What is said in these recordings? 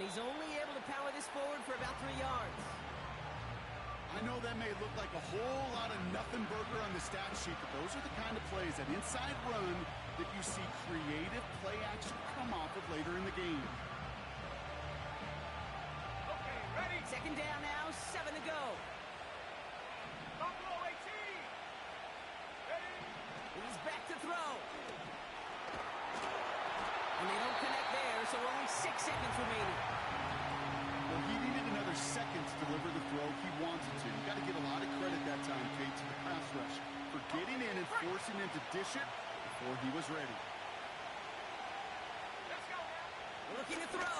And he's only able to power this forward for about 3 yards. I know that may look like a whole lot of nothing burger on the stat sheet, but those are the kind of plays, that inside run, that you see creative play action come off of later in the game. Okay, ready? Second down now, 7 to go. Buffalo 18. Ready? He's back to throw. And they don't connect there, so only 6 seconds remaining. Well, he needed another second to deliver the throw he wanted to. You got to give a lot of credit that time, Kate, to the pass rush for getting in and forcing him to dish it before he was ready. Let's go. Looking to throw.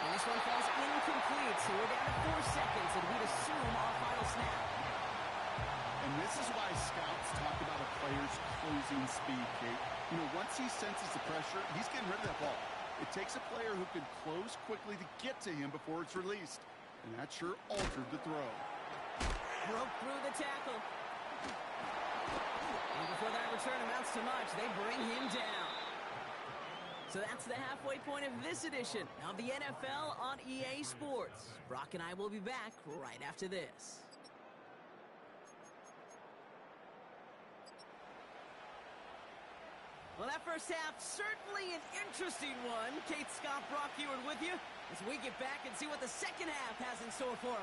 And this one falls incomplete, so we're down to 4 seconds, and we'd assume our final snap. And this is why scouts talk about a player's closing speed, Kate. You know, once he senses the pressure, he's getting rid of that ball. It takes a player who can close quickly to get to him before it's released. And that sure altered the throw. Broke through the tackle. And before that return amounts to much, they bring him down. So that's the halfway point of this edition of the NFL on EA Sports. Brock and I will be back right after this. Well, that first half, certainly an interesting one. Kate, Scott, Brock Ewart with you as we get back and see what the second half has in store for us.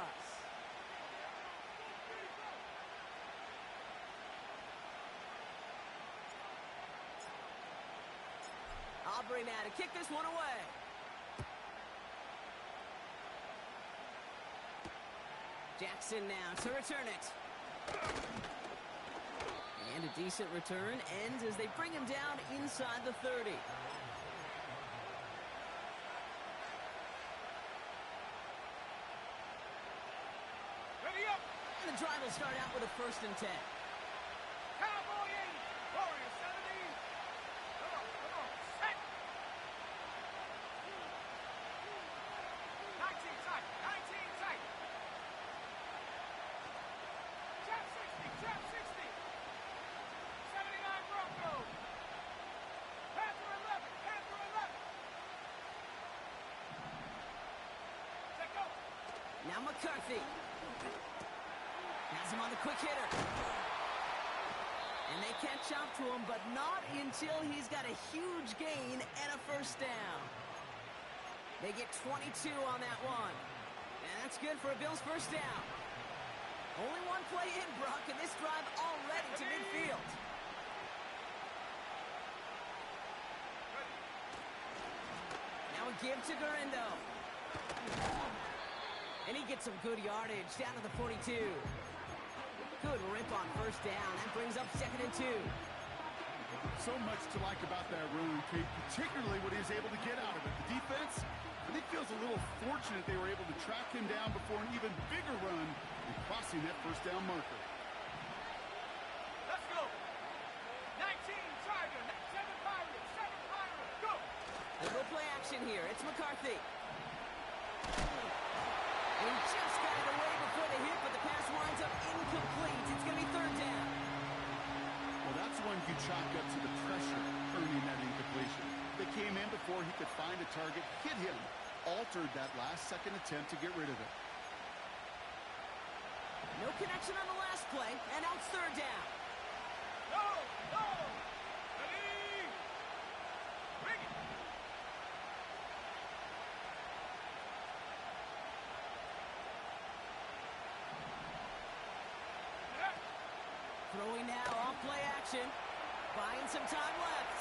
Aubrey now to kick this one away. Jackson now to return it. And a decent return ends as they bring him down inside the 30. Ready up. And the drive will start out with a 1st and 10. Cowboy 8. Warrior 70. Come on. Set. 19 tight. 19 tight. Trap 60. 79 Broncos. Panther 11. Set go. Now McCarthy. Has him on the quick hitter. And they catch up to him, but not until he's got a huge gain and a 1st down. They get 22 on that one. And that's good for a Bills 1st down. Only one play in, Brock, and this drive already to midfield. Now a give to Garindo. And he gets some good yardage down to the 42. Good rip on 1st down. That brings up 2nd and 2. So much to like about that run, Kate, particularly what he was able to get out of it. The defense, I think, feels a little fortunate they were able to track him down before an even bigger run and crossing that 1st down marker. Let's go. 19 Tiger. 7 Pirates. Go. A little play action here. It's McCarthy. He just got it away before the hit, but the pass winds up incomplete. It's going to be 3rd down. Well, that's one you chalk up to the pressure earning that incompletion. They came in before he could find a target, hit him, altered that last-second attempt to get rid of it. No connection on the last play, and now it's 3rd down. Go. Ready. Bring it. Throwing now off play action. Buying some time left.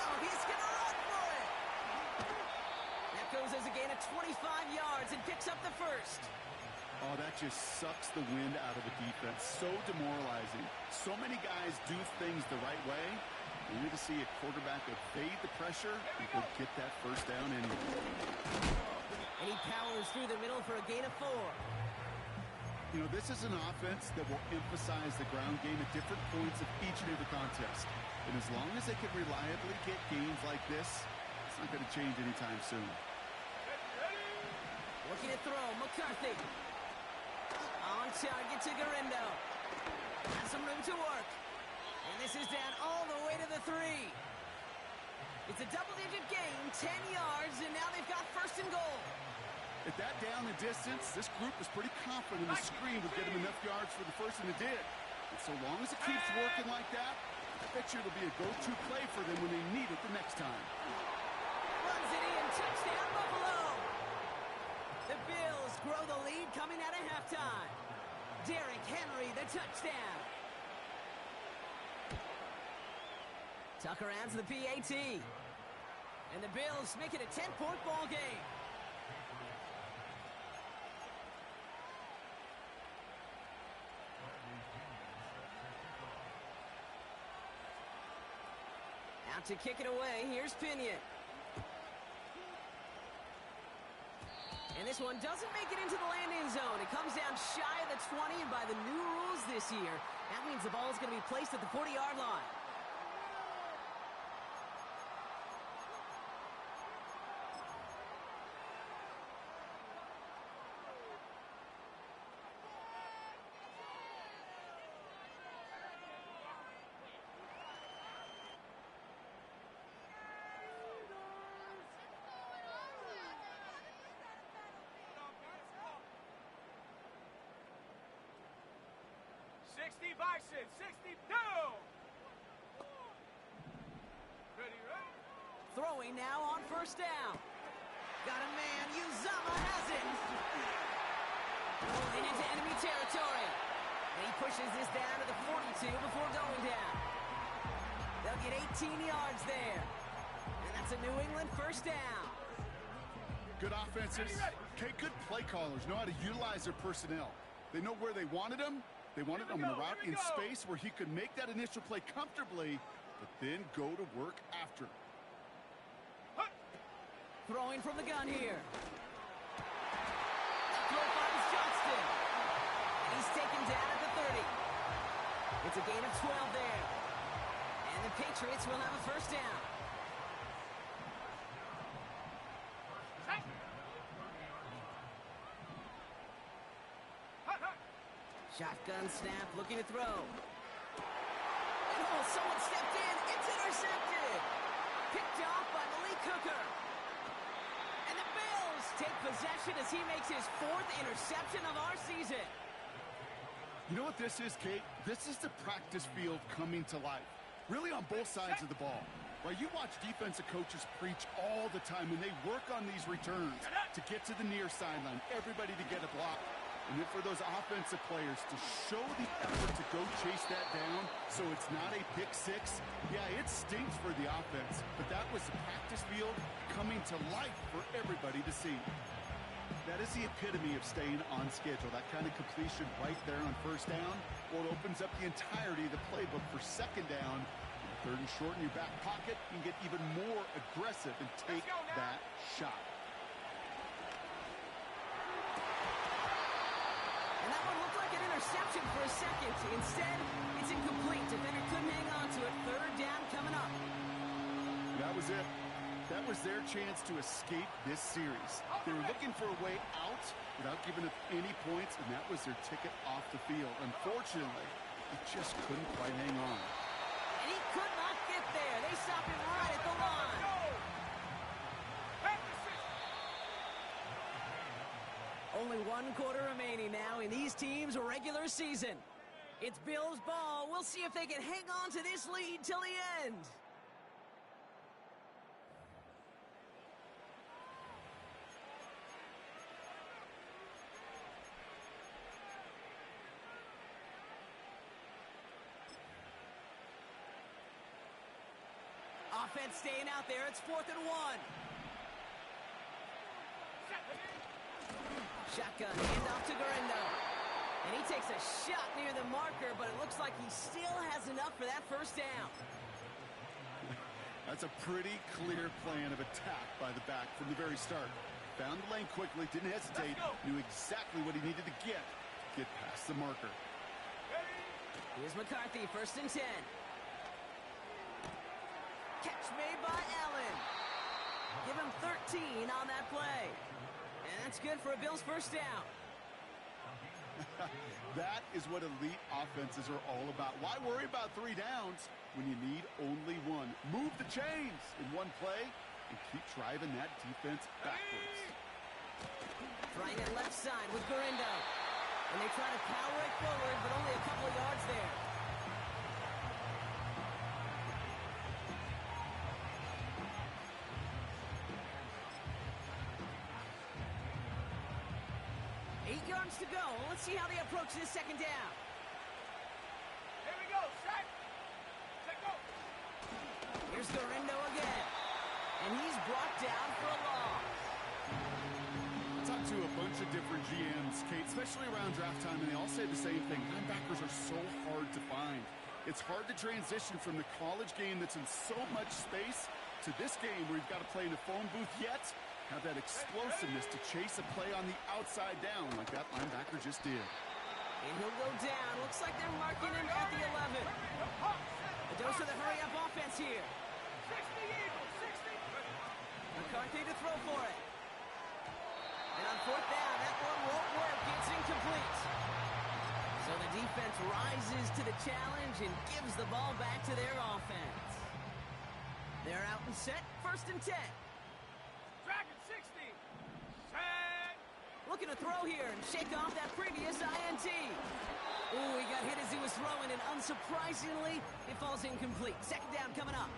Oh, he's going to run for it. That goes as a gain of 25 yards and picks up the 1st. Oh, that just sucks the wind out of the defense. So demoralizing. So many guys do things the right way. We need to see a quarterback evade the pressure and go get that 1st down anyway. And he powers through the middle for a gain of 4. You know, this is an offense that will emphasize the ground game at different points of each and every contest. And as long as they can reliably get games like this, it's not going to change anytime soon. Looking to throw, McCarthy. On target to Garindo. Has some room to work. And this is down all the way to the 3. It's a double-digit gain, 10 yards, and now they've got first and goal. At that down and distance, this group was pretty confident the screen would get them enough yards for the first, and it did. And so long as it keeps working like that, I bet you it'll be a go-to play for them when they need it the next time. Runs it in, touchdown Buffalo. The Bills grow the lead coming out of halftime. Derrick Henry, the touchdown. Tucker adds the PAT. And the Bills make it a 10-point ball game. Out to kick it away, here's Pinion. And this one doesn't make it into the landing zone. It comes down shy of the 20, and by the new rules this year, that means the ball is going to be placed at the 40-yard line. Bison, 62! Ready, right? Throwing now on first down. Got a man, Uzama has it. Rolling into enemy territory. And he pushes this down to the 42 before going down. They'll get 18 yards there. And that's a New England first down. Good offenses. Okay, good play callers know how to utilize their personnel. They know where they wanted them. They wanted him in a route in space where he could make that initial play comfortably, but then go to work after. Throwing from the gun here. Throw finds Johnston. And he's taken down at the 30. It's a gain of 12 there. And the Patriots will have a first down. Shotgun snap, looking to throw. Oh, someone stepped in. It's intercepted. Picked off by Malik Hooker. And the Bills take possession as he makes his 4th interception of our season. You know what this is, Kate? This is the practice field coming to life. Really on both sides of the ball. Right, you watch defensive coaches preach all the time when they work on these returns to get to the near sideline, everybody to get a block. And then for those offensive players to show the effort to go chase that down so it's not a pick six, yeah, it stinks for the offense, but that was the practice field coming to life for everybody to see. That is the epitome of staying on schedule, that kind of completion right there on first down, or it opens up the entirety of the playbook for second down. Third and short in your back pocket, you can get even more aggressive and take that shot. And that one looked like an interception for a second. Instead, it's incomplete. Defender couldn't hang on to it. Third down coming up. That was it. That was their chance to escape this series. They were looking for a way out without giving up any points, and that was their ticket off the field. Unfortunately, they just couldn't quite hang on. And he could not get there. They stopped him right at the line. Only 1 quarter remaining now in these teams' regular season. It's Bills ball. We'll see if they can hang on to this lead till the end. Offense staying out there. It's 4th and 1. Shotgun, handoff to Guerrero. And he takes a shot near the marker, but it looks like he still has enough for that first down. That's a pretty clear plan of attack by the back from the very start. Found the lane quickly, didn't hesitate, knew exactly what he needed to get past the marker. Here's McCarthy, 1st and 10. Catch made by Allen. Give him 13 on that play. And that's good for a Bills first down. That is what elite offenses are all about. Why worry about 3 downs when you need only 1? Move the chains in one play and keep driving that defense backwards. Trying it left side with Garindo. And they try to power it forward, but only a couple of yards there. To go. Let's see how they approach this second down. Here we go. Set. Set, go. Here's Garindo again. And he's brought down for a loss. I talked to a bunch of different GMs, Kate, especially around draft time, and they all say the same thing. Linebackers are so hard to find. It's hard to transition from the college game that's in so much space to this game where you've got to play in a phone booth, yet have that explosiveness to chase a play on the outside down like that linebacker just did. And he'll go down. Looks like they're marking him at the 11. A dose of the hurry-up offense here. 60 Eagles, 60. McCarthy to throw for it. And on 4th down, that one won't work. It's incomplete. So the defense rises to the challenge and gives the ball back to their offense. They're out and set. 1st and 10. Dragon 60. Set. Looking to throw here and shake off that previous INT. Ooh, he got hit as he was throwing, and unsurprisingly, it falls incomplete. 2nd down coming up.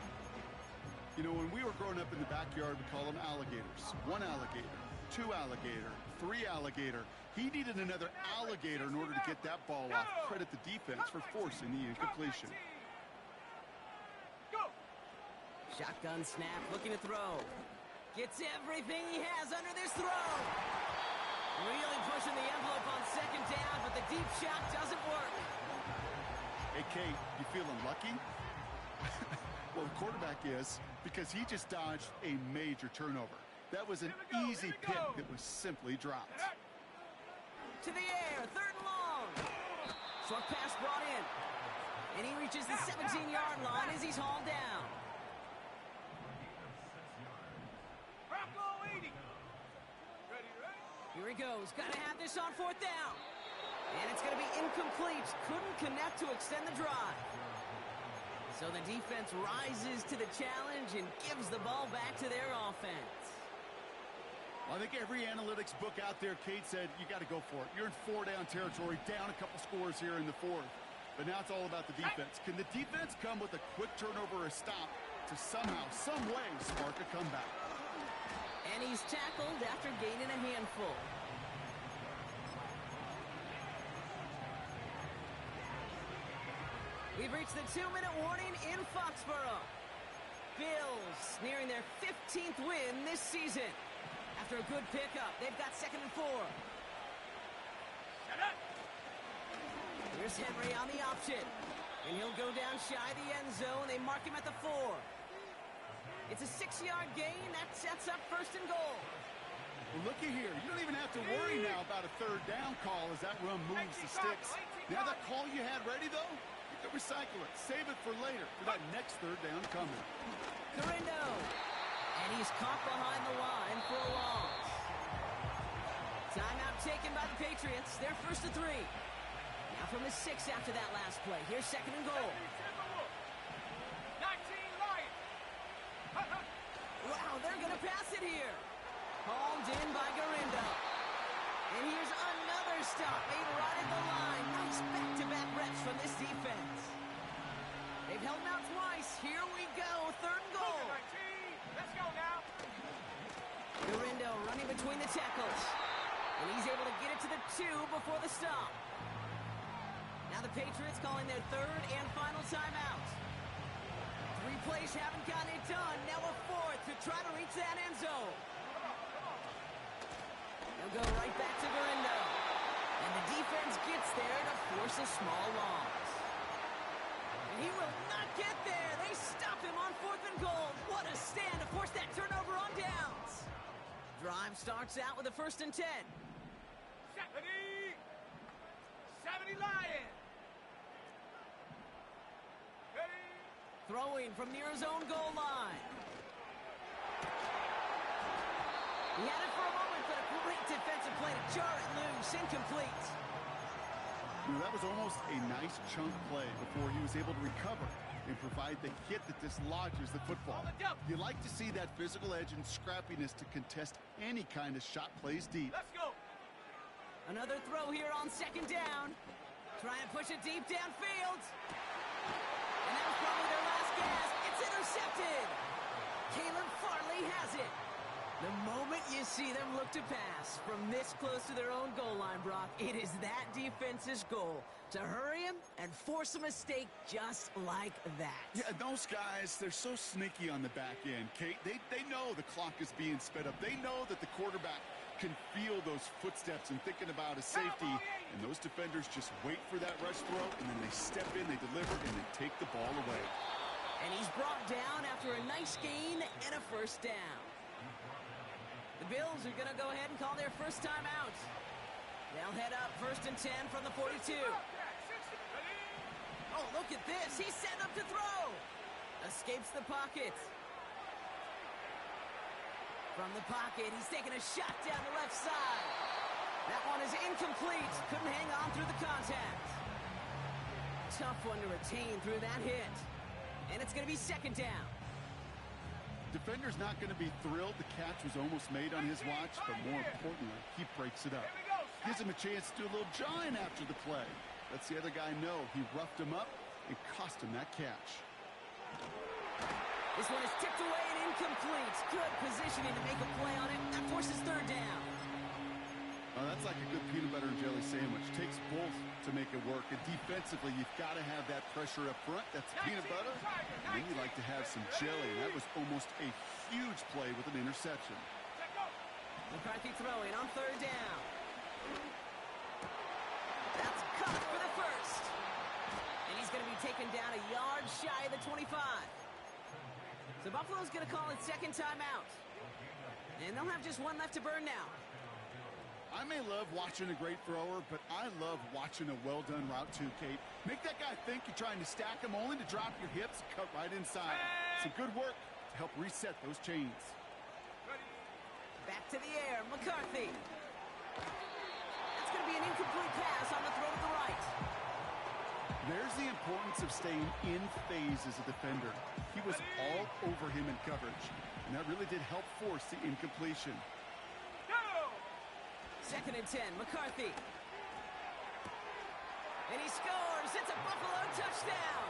You know, when we were growing up in the backyard, we call them alligators. 1 alligator, 2 alligator, 3 alligator. He needed another alligator in order to get that ball off. Credit the defense for forcing the incompletion. Go. Shotgun snap, looking to throw. Gets everything he has under this throw. Really pushing the envelope on 2nd down, but the deep shot doesn't work. Hey, Kate, you feeling lucky? Well, the quarterback is, because he just dodged a major turnover. That was an easy pick that was simply dropped. To the air, 3rd and long. Short pass brought in. And he reaches the 17-yard line as he's hauled down. Here he goes. Got to have this on 4th down. And it's going to be incomplete. Couldn't connect to extend the drive. So the defense rises to the challenge and gives the ball back to their offense. Well, I think every analytics book out there, Kate, said you got to go for it. You're in 4-down territory, down a couple scores here in the 4th. But now it's all about the defense. Can the defense come with a quick turnover or a stop to somehow, some way, spark a comeback? And he's tackled after gaining a handful. We've reached the 2-minute warning in Foxborough. Bills nearing their 15th win this season. After a good pickup, they've got 2nd and 4. Here's Henry on the option. And he'll go down shy of the end zone. They mark him at the 4. It's a 6-yard gain. That sets up 1st and goal. Well, looky here. You don't even have to worry now about a 3rd down call as that run moves the sticks. Now that call you had ready, though, you can recycle it. Save it for later for that next 3rd down coming. Garindo. And he's caught behind the line for a loss. Timeout taken by the Patriots. They're 1st and 3. Now from the 6 after that last play. Here's 2nd and goal. 19 Lions. Wow, they're going to pass it here. Palmed in by Garindo. And here's another stop made right at the line. Nice back-to-back reps from this defense. They've held him out twice. Here we go. 3rd and goal. 19. Let's go now. Garindo running between the tackles. And he's able to get it to the 2 before the stop. Now the Patriots calling their 3rd and final timeout. 3 plays haven't gotten it done. Now a 4th to try to reach that end zone. They'll go right back to Garindo. And the defense gets there to force a small loss. And he will not get there. They stop him on 4th and goal. What a stand to force that turnover on downs. Drive starts out with a 1st and 10. 70 Lions. Ready. Throwing from near his own goal line. He had it for a moment, but a great defensive play to jar it loose. Incomplete. That was almost a nice chunk play before he was able to recover and provide the hit that dislodges the football. You like to see that physical edge and scrappiness to contest any kind of shot plays deep. Let's go. Another throw here on second down. Trying to push it deep downfield. And that was probably their last gasp. It's intercepted. Caleb Farley has it. The moment you see them look to pass from this close to their own goal line, Brock, it is that defense's goal to hurry him and force a mistake just like that. Yeah, those guys, they're so sneaky on the back end, Kate. They know the clock is being sped up. They know that the quarterback can feel those footsteps and thinking about a safety. And those defenders just wait for that rush throw, and then they step in, they deliver, and they take the ball away. And he's brought down after a nice gain and a first down. The Bills are going to go ahead and call their first time out. They'll head up 1st and 10 from the 42. Oh, look at this. He's set up to throw. Escapes the pocket. From the pocket, he's taking a shot down the left side. That one is incomplete. Couldn't hang on through the contact. Tough one to retain through that hit. And it's going to be second down. Defender's not going to be thrilled the catch was almost made on his watch, but more importantly, he breaks it up. Gives him a chance to do a little jawing after the play. Lets the other guy know he roughed him up and cost him that catch. This one is tipped away and incomplete. Good positioning to make a play on it. That forces third down. That's like a good peanut butter and jelly sandwich. Takes both to make it work. And defensively, you've got to have that pressure up front. That's peanut butter. And then you like to have some jelly. And that was almost a huge play with an interception. McCarthy throwing on third down. That's caught for the first. And he's going to be taken down a yard shy of the 25. So Buffalo's going to call it second timeout. And they'll have just one left to burn now. I may love watching a great thrower, but I love watching a well-done route too, Kate. Make that guy think you're trying to stack him only to drop your hips, cut right inside. Some good work to help reset those chains. Back to the air, McCarthy. That's going to be an incomplete pass on the throw to the right. There's the importance of staying in phase as a defender. He was all over him in coverage, and that really did help force the incompletion. Second and 10, McCarthy. And he scores. It's a Buffalo touchdown.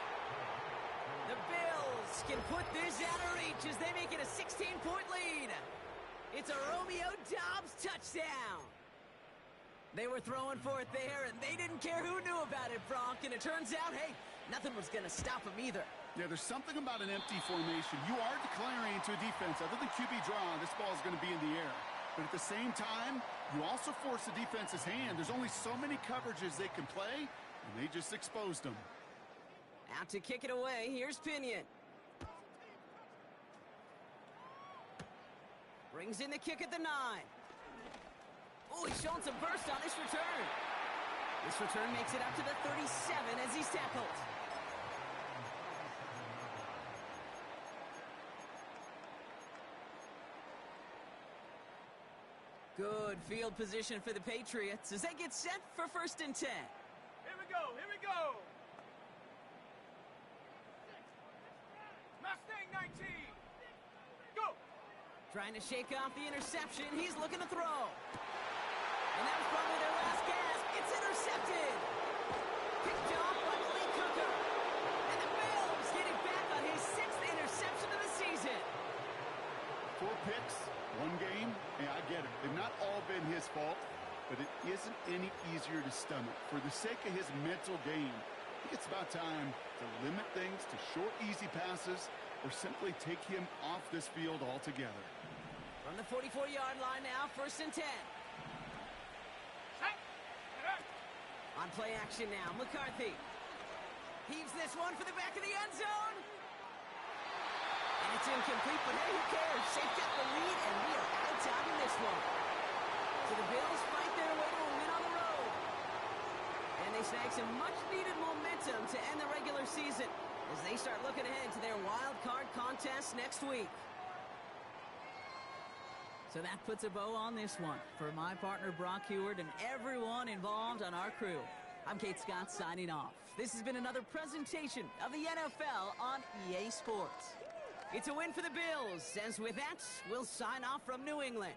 The Bills can put this out of reach as they make it a 16-point lead. It's a Romeo Doubs touchdown. They were throwing for it there, and they didn't care who knew about it, Brock. And it turns out, hey, nothing was going to stop them either. Yeah, there's something about an empty formation. You are declaring to a defense, other than QB draw, this ball is going to be in the air. But at the same time, you also force the defense's hand. There's only so many coverages they can play, and they just exposed them. Out to kick it away. Here's Pinion. Brings in the kick at the 9. Oh, he's showing some burst on this return. This return makes it up to the 37 as he's tackled. Good field position for the Patriots as they get set for 1st and 10. Here we go, here we go. Mustang 19. Go. Trying to shake off the interception. He's looking to throw. And that was probably their last gasp. It's intercepted. Picked off by Malik Cooker. And the Bills get it back on his 6th interception of the season. 4 picks, 1 game. Yeah, I get it. They've not all been his fault, but it isn't any easier to stomach. For the sake of his mental game, I think it's about time to limit things to short, easy passes or simply take him off this field altogether. From the 44-yard line now, 1st and 10. On play action now, McCarthy. Heaves this one for the back of the end zone. And it's incomplete, but hey, who cares? They've got the lead, and we are out of time in this one. So the Bills fight their way to a win on the road. And they snag some much-needed momentum to end the regular season as they start looking ahead to their wild card contest next week. So that puts a bow on this one. For my partner, Brock Heward, and everyone involved on our crew, I'm Kate Scott signing off. This has been another presentation of the NFL on EA Sports. It's a win for the Bills, as with that, we'll sign off from New England.